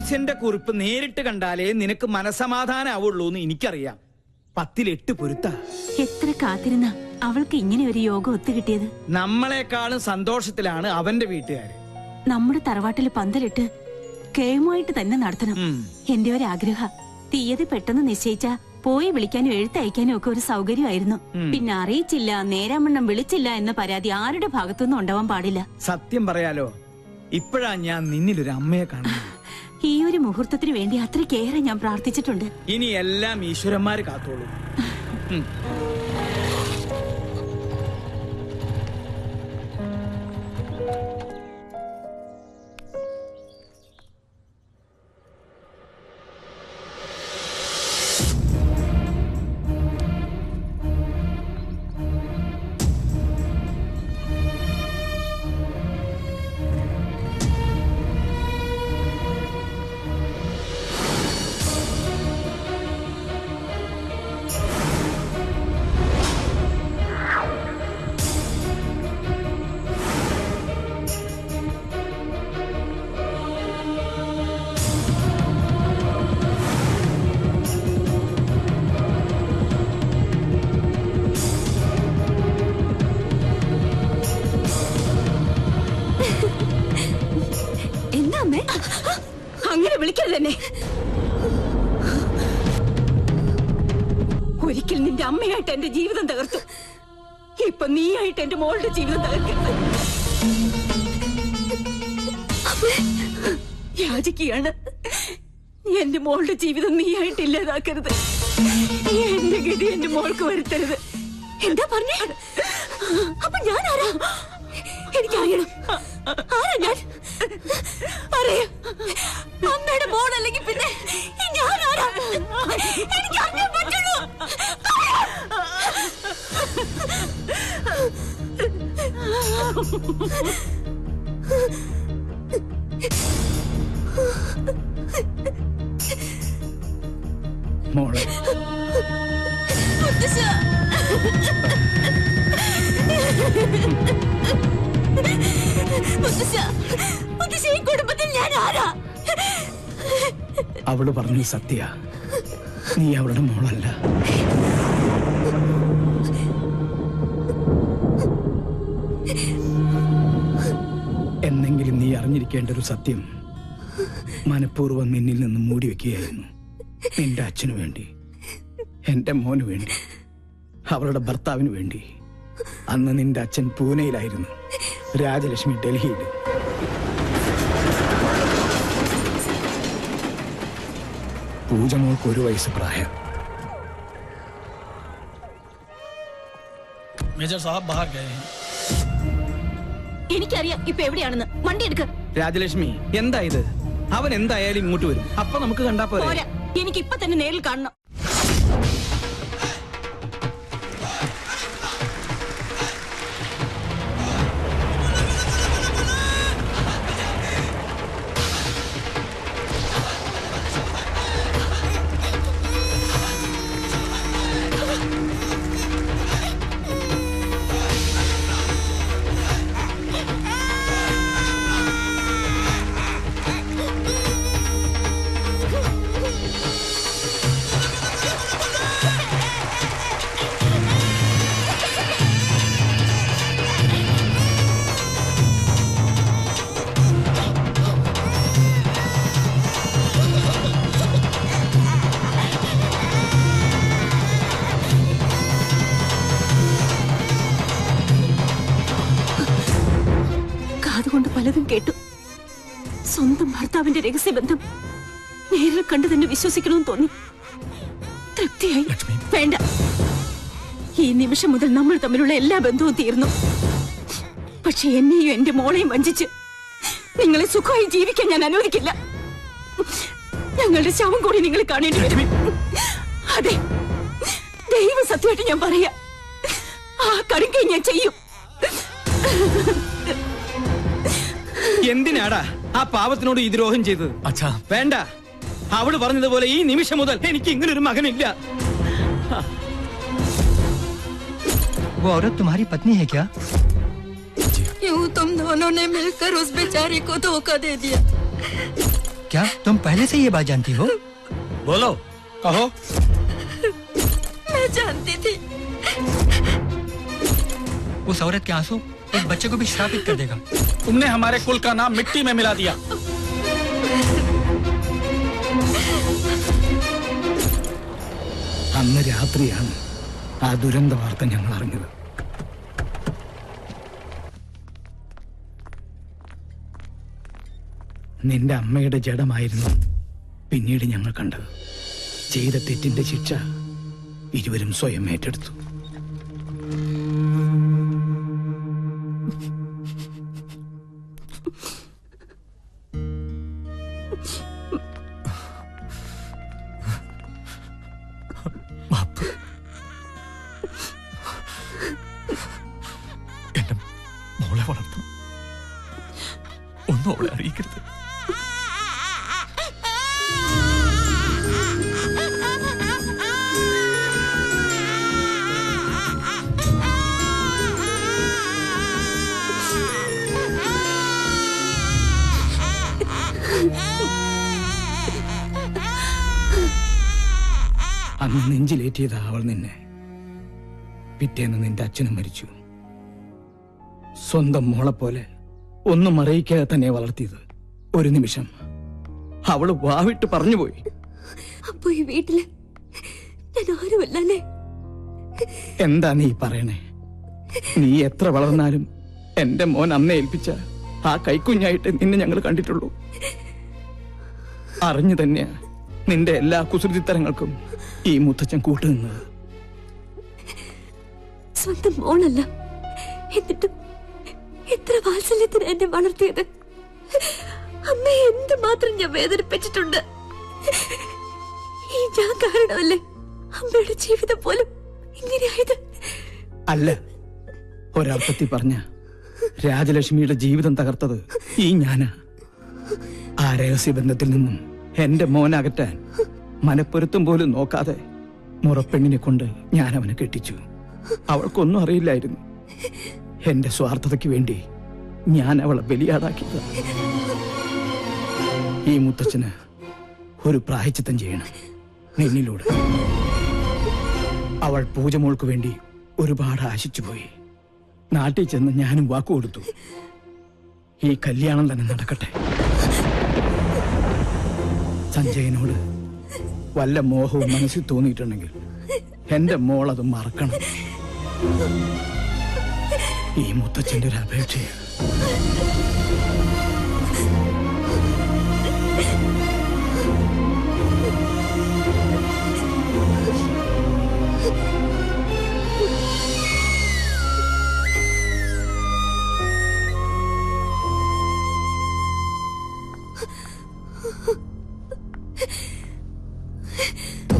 അച്ഛന്റെ കുറിപ്പ് നേരിട്ട് കണ്ടാലേ നിനക്ക് മനസമാധാനാവുള്ളൂ എന്ന് എനിക്കറിയാം. 10 8 പൊരുത്ത. എത്ര കാത്തിരുന്ന അവൾക്ക് ഇങ്ങനെ ഒരു യോഗം ഒത്തുകിട്ടിയത്. നമ്മളെക്കാളും സന്തോഷത്തിലാണ് അവന്റെ വീട്ടുകാര്. നമ്മുടെ തറവാട്ടില് പന്തലിട്ട് കേമുമായിട്ട് തന്നെ നടത്തണം. എന്റെ ഒരു ആഗ്രഹം. തീയതി പെട്ടെന്ന് നിശ്ചയിച്ച പോയി വിളിക്കാനും എഴുത്തയക്കാനും ഒക്കെ ഒരു സൗകര്യമായിരുന്നു. പിന്നെ അറിയിച്ചില്ല, നേരാമണ്ണം വിളിച്ചില്ല എന്ന പരാതി ആരുടെ ഭാഗത്തുനിന്നും ഉണ്ടാവാൻ പാടില്ല. സത്യം പറയാലോ, ഇപ്പോഴാ ഞാൻ നിന്നിലൊരു അമ്മയെ കാണുന്നത്. ഈ ഒരു മുഹൂർത്തത്തിന് വേണ്ടി അത്രയ്ക്കേറെ ഞാൻ പ്രാർത്ഥിച്ചിട്ടുണ്ട്. ഇനി എല്ലാം ഈശ്വരന്മാര് കാത്തോളൂ. അങ്ങനെ വിളിക്കരുതെന്നെ. ഒരിക്കൽ നിന്റെ അമ്മയായിട്ട് എന്റെ ജീവിതം തകർത്തു. ഇപ്പൊ നീയായിട്ട് എന്റെ മോളുടെ ജീവിതം തകർക്കരുത്. യാചിക്കുകയാണ്. എന്റെ മോളുടെ ജീവിതം നീയായിട്ട് ഇല്ലാതാക്കരുത്. എന്റെ ഗതി എന്റെ മോൾക്ക് വരുത്തരുത്. എന്താ പറഞ്ഞേ? അപ്പൊ ഞാൻ ആരാ? എനിക്കറിയണം. ആരാ ഞാൻ? അറിയാം. അമ്മയുടെ മോളല്ലെങ്കിൽ പിന്നെ ഞാൻ ആരാ? എനിക്ക് അറിയാൻ പറ്റുള്ളൂ. മോളെ ഈ കുടുംബത്തിൽ ഞാൻ ആരാ? അവള് പറഞ്ഞു സത്യ, നീ അവളുടെ മോളല്ല. എന്നെങ്കിലും നീ അറിഞ്ഞിരിക്കേണ്ട ഒരു സത്യം മനഃപൂർവ്വം നിന്നിൽ നിന്നും മൂടി വെക്കുകയായിരുന്നു. നിന്റെ അച്ഛനു വേണ്ടി, എന്റെ മോന് വേണ്ടി, അവളുടെ ഭർത്താവിന് വേണ്ടി. അന്ന് നിന്റെ അച്ഛൻ പൂനെയിലായിരുന്നു, രാജലക്ഷ്മി ഡൽഹിയിൽ. പൂജ മോൾക്ക് 1 വയസ്സ് പ്രായം. മേജർ സാഹബ് ബാഹർ ഗയേ ഹൈ. എനിക്കറിയാം ഇപ്പൊ എവിടെയാണെന്ന്. വണ്ടി എടുക്ക. രാജലക്ഷ്മി, എന്താ ഇത്? അവൻ എന്തായാലും ഇങ്ങോട്ട് വരും. അപ്പൊ നമുക്ക് കണ്ടാ പോരാ. എനിക്ക് ഇപ്പൊ തന്നെ നേരിൽ കാണണം. കാതുകൊണ്ട് പലതും കേട്ടു. സ്വന്തം ഭർത്താവിന്റെ രഹസ്യബന്ധം നേരിൽ കണ്ടു തന്നെ വിശ്വസിക്കണമെന്ന് തോന്നി. തൃപ്തിയായി. വേണ്ട, ഈ നിമിഷം മുതൽ നമ്മൾ തമ്മിലുള്ള എല്ലാ ബന്ധവും തീർന്നു. പക്ഷെ എന്നെയും എന്റെ മോളെയും വഞ്ചിച്ച് നിങ്ങളെ സുഖമായി ജീവിക്കാൻ ഞാൻ അനുവദിക്കില്ല. ഞങ്ങളുടെ ശവം കൂടി നിങ്ങൾ കാണേണ്ടി വരും. അതെ, ദൈവ സത്യമായിട്ട് ഞാൻ പറയാ, ആ കടുങ്കൈ ഞാൻ ചെയ്യും. എന്തിനാടാ ആ പാവത്തിനോട് ഈ ദ്രോഹം ചെയ്തത്? അച്ഛാ വേണ്ട, അവള് പറഞ്ഞതുപോലെ ഈ നിമിഷം മുതൽ എനിക്ക് ഇങ്ങനൊരു മകനില്ല. वो औरत तुम्हारी पत्नी है क्या? यूं तुम दोनों ने मिलकर उस बेचारी को धोखा दे दिया। क्या तुम पहले से ये बात जानती हो? बोलो, कहो। मैं जानती थी। उस औरत के आंसू एक बच्चे को भी श्रापित कर देगा। तुमने हमारे कुल का नाम मिट्टी में मिला दिया। അന്ന് രാത്രിയാണ് ആ ദുരന്ത വാർത്ത ഞങ്ങൾ അറിഞ്ഞത്. നിന്റെ അമ്മയുടെ ജഡമായിരുന്നു പിന്നീട് ഞങ്ങൾ കണ്ടത്. ചെയ്ത തെറ്റിന്റെ ശിക്ഷ ഇരുവരും സ്വയം ഏറ്റെടുത്തു. എന്റെ മോളെ വളർത്തും, ഒന്നും അവളെ അറിയിക്കരുത്. അന്ന് നെഞ്ചിലേറ്റിയതാ അവൾ നിന്നെ. പിറ്റേന്ന് നിന്റെ അച്ഛനും മരിച്ചു. സ്വന്തം മോളെ പോലെ ഒന്നും അറിയിക്കാതെ തന്നെ വളർത്തിയത്. ഒരു നിമിഷം അവള് വാവിട്ട് പറഞ്ഞുപോയി. അപ്പൊ ഈ വീട്ടില് ഞാൻ ആരുമല്ലേ? എന്താ നീ പറയണേ? നീ എത്ര വളർന്നാലും എന്റെ മോൻ അമ്മ ഏൽപ്പിച്ച ആ കൈക്കുഞ്ഞായിട്ട് നിന്നെ ഞങ്ങൾ കണ്ടിട്ടുള്ളൂ. അറിഞ്ഞു തന്നെയാ നിന്റെ എല്ലാ കുസൃതിത്തരങ്ങൾക്കും ഈ മുത്തച്ഛൻ കൂട്ടുനിന്നത്. സ്വന്തം മോളല്ല, എന്നിട്ടും എത്ര വാത്സല്യത്തിന് എന്നെ വളർത്തിയത്. അമ്മയെ എന്തുമാത്രം ഞാൻ വേദനിപ്പിച്ചിട്ടുണ്ട്. ഈ ഞാൻ കാരണമല്ലേ അമ്മയുടെ ജീവിതം പോലും ഇങ്ങനെയായത്? അല്ല, ഒരർത്ഥത്തിൽ പറഞ്ഞ രാജലക്ഷ്മിയുടെ ജീവിതം തകർത്തത് ഈ ഞാനാ. ആ രഹസ്യബന്ധത്തിൽ നിന്നും എന്റെ മോനകറ്റാൻ മനപ്പൊരുത്തം പോലും നോക്കാതെ മുറപ്പെണ്ണിനെ കൊണ്ട് ഞാൻ അവനെ കെട്ടിച്ചു. അവൾക്കൊന്നും അറിയില്ലായിരുന്നു. എന്റെ സ്വാർത്ഥതയ്ക്ക് വേണ്ടി ഞാൻ അവളെ ബലിയാടാക്കിയത്. ഈ മുത്തച്ഛന് ഒരു പ്രായശ്ചിത്തം ചെയ്യണം നിന്നിലൂടെ. അവൾ പൂജമോൾക്ക് വേണ്ടി ഒരുപാട് ആശിച്ചുപോയി. നാട്ടിൽ ചെന്ന് ഞാനും വാക്കുകൊടുത്തു, ഈ കല്യാണം തന്നെ നടക്കട്ടെ. സഞ്ജയനോട് വല്ല മോഹവും മനസ്സിൽ തോന്നിയിട്ടുണ്ടെങ്കിൽ എന്റെ മോൾ അത് മറക്കണം. ഈ മുത്തച്ഛന്റെ ഒരു അപേക്ഷയാണ്.